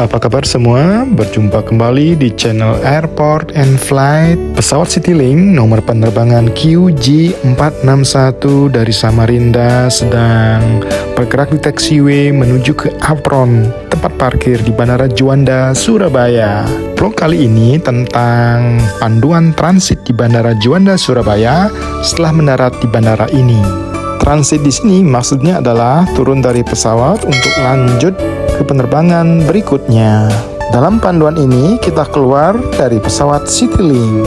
Apa kabar semua? Berjumpa kembali di channel Airport and Flight. Pesawat Citylink nomor penerbangan QJ461 dari Samarinda sedang bergerak di taxiway menuju ke apron tempat parkir di Bandara Juanda, Surabaya. Vlog kali ini tentang panduan transit di Bandara Juanda, Surabaya setelah mendarat di bandara ini. Transit di sini maksudnya adalah turun dari pesawat untuk lanjut ke penerbangan berikutnya. Dalam panduan ini kita keluar dari pesawat Citylink.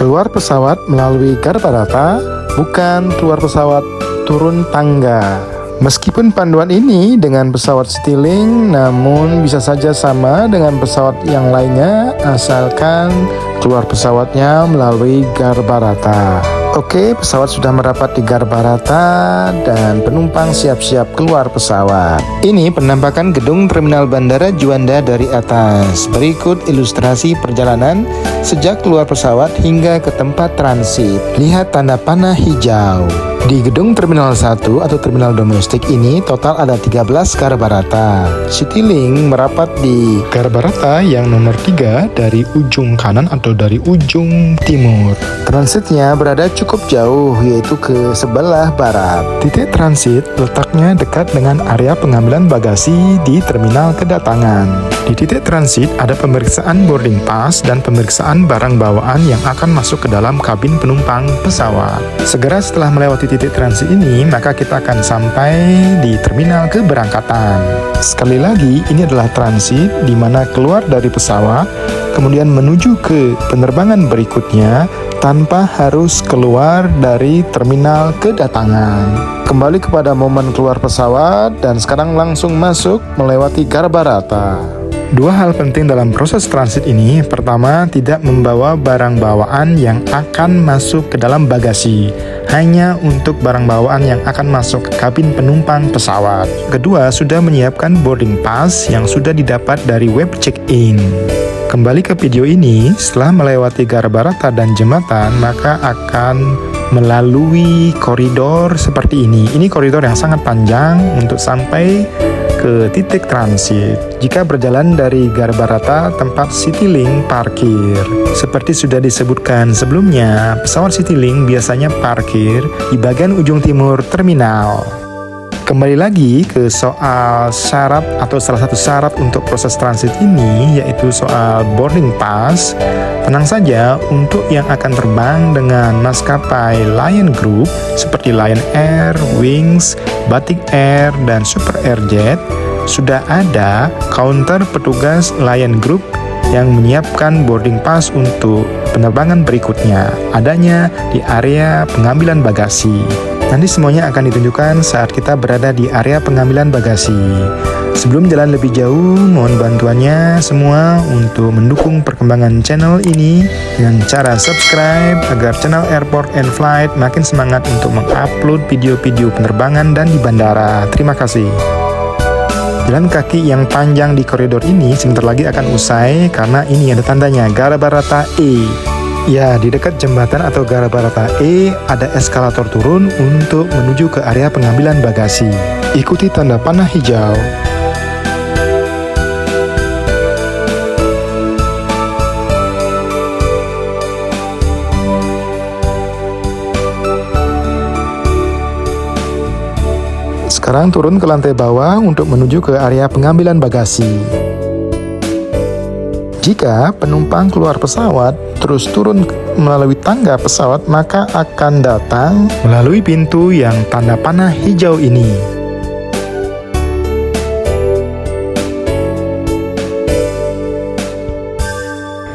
Keluar pesawat melalui Garbarata, bukan keluar pesawat turun tangga. Meskipun panduan ini dengan pesawat Citylink, namun bisa saja sama dengan pesawat yang lainnya asalkan keluar pesawatnya melalui Garbarata. Oke, pesawat sudah merapat di Garbarata dan penumpang siap-siap keluar pesawat. Ini penampakan gedung terminal Bandara Juanda dari atas. Berikut ilustrasi perjalanan sejak keluar pesawat hingga ke tempat transit. Lihat tanda panah hijau. Di gedung Terminal 1 atau terminal domestik ini total ada 13 Garbarata. Citylink merapat di Garbarata yang nomor 3 dari ujung kanan atau dari ujung timur. Transitnya berada cukup jauh, yaitu ke sebelah barat. Titik transit letaknya dekat dengan area pengambilan bagasi di terminal kedatangan. Di titik transit ada pemeriksaan boarding pass dan pemeriksaan barang bawaan yang akan masuk ke dalam kabin penumpang pesawat. Segera setelah melewati titik transit ini, maka kita akan sampai di terminal keberangkatan. Sekali lagi, ini adalah transit di mana keluar dari pesawat, kemudian menuju ke penerbangan berikutnya tanpa harus keluar dari terminal kedatangan. Kembali kepada momen keluar pesawat dan sekarang langsung masuk melewati Garbarata. Dua hal penting dalam proses transit ini. Pertama, tidak membawa barang bawaan yang akan masuk ke dalam bagasi, hanya untuk barang bawaan yang akan masuk ke kabin penumpang pesawat. Kedua, sudah menyiapkan boarding pass yang sudah didapat dari web check-in. Kembali ke video ini, setelah melewati Garbarata dan jembatan, maka akan melalui koridor seperti ini. Ini koridor yang sangat panjang untuk sampai ke titik transit. Jika berjalan dari Garbarata, tempat Citylink parkir. Seperti sudah disebutkan sebelumnya, pesawat Citylink biasanya parkir di bagian ujung timur terminal. Kembali lagi ke soal syarat atau salah satu syarat untuk proses transit ini, yaitu soal boarding pass. Tenang saja, untuk yang akan terbang dengan maskapai Lion Group seperti Lion Air, Wings, Batik Air, dan Super Airjet, sudah ada counter petugas Lion Group yang menyiapkan boarding pass untuk penerbangan berikutnya. Adanya di area pengambilan bagasi. Nanti semuanya akan ditunjukkan saat kita berada di area pengambilan bagasi. Sebelum jalan lebih jauh, mohon bantuannya semua untuk mendukung perkembangan channel ini dengan cara subscribe agar channel Airport and Flight makin semangat untuk mengupload video-video penerbangan dan di bandara. Terima kasih. Jalan kaki yang panjang di koridor ini sebentar lagi akan usai karena ini ada tandanya Garbarata E. Ya, di dekat jembatan atau Garbarata E ada eskalator turun untuk menuju ke area pengambilan bagasi. Ikuti tanda panah hijau. Sekarang turun ke lantai bawah untuk menuju ke area pengambilan bagasi. Jika penumpang keluar pesawat terus turun melalui tangga pesawat, maka akan datang melalui pintu yang tanda panah hijau ini.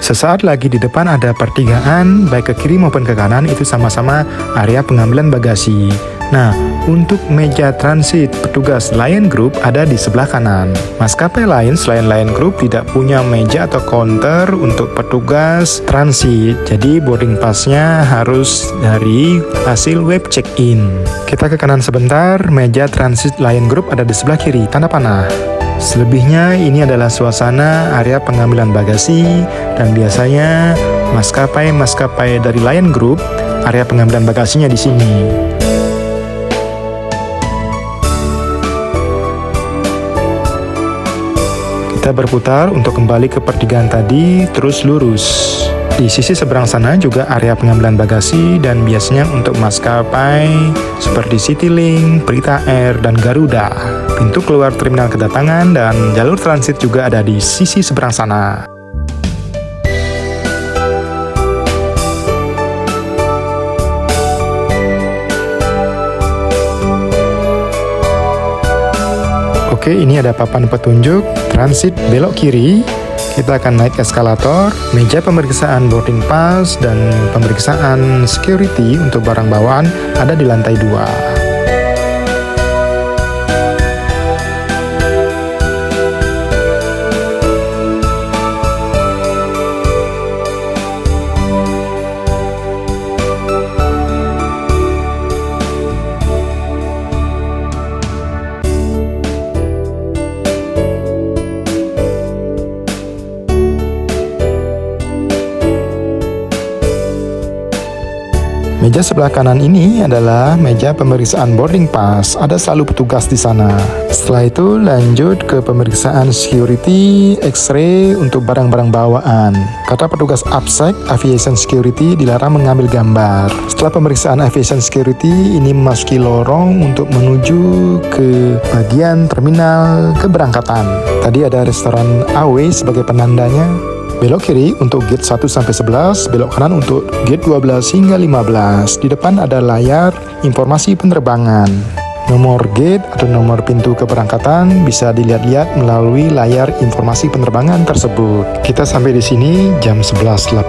Sesaat lagi di depan ada pertigaan, baik ke kiri maupun ke kanan, itu sama-sama area pengambilan bagasi. Nah, untuk meja transit petugas Lion Group ada di sebelah kanan. Maskapai lain selain Lion Group tidak punya meja atau counter untuk petugas transit. Jadi boarding pass-nya harus dari hasil web check-in. Kita ke kanan sebentar, meja transit Lion Group ada di sebelah kiri, tanda panah. Selebihnya ini adalah suasana area pengambilan bagasi dan biasanya maskapai dari Lion Group area pengambilan bagasinya di sini. Kita berputar untuk kembali ke pertigaan tadi, terus lurus. Di sisi seberang sana juga area pengambilan bagasi dan biasanya untuk maskapai seperti Citylink, Prita Air, dan Garuda. Pintu keluar terminal kedatangan dan jalur transit juga ada di sisi seberang sana. Oke, ini ada papan petunjuk transit belok kiri. Kita akan naik eskalator, meja pemeriksaan boarding pass, dan pemeriksaan security untuk barang bawaan ada di lantai 2. Meja sebelah kanan ini adalah meja pemeriksaan boarding pass. Ada selalu petugas di sana. Setelah itu lanjut ke pemeriksaan security, X-ray untuk barang-barang bawaan. Kata petugas APSEC, Aviation Security, dilarang mengambil gambar. Setelah pemeriksaan Aviation Security, ini memasuki lorong untuk menuju ke bagian terminal keberangkatan. Tadi ada restoran AW sebagai penandanya. Belok kiri untuk gate 1-11, belok kanan untuk gate 12 hingga 15. Di depan ada layar informasi penerbangan. Nomor gate atau nomor pintu keberangkatan bisa dilihat-lihat melalui layar informasi penerbangan tersebut. Kita sampai di sini jam 11.18,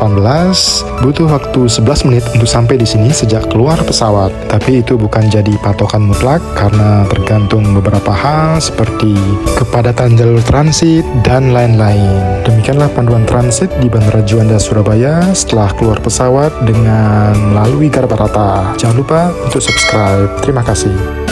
butuh waktu 11 menit untuk sampai di sini sejak keluar pesawat. Tapi itu bukan jadi patokan mutlak karena tergantung beberapa hal seperti kepadatan jalur transit dan lain-lain. Demikianlah panduan transit di Bandara Juanda Surabaya setelah keluar pesawat dengan melalui Garbarata. Jangan lupa untuk subscribe. Terima kasih.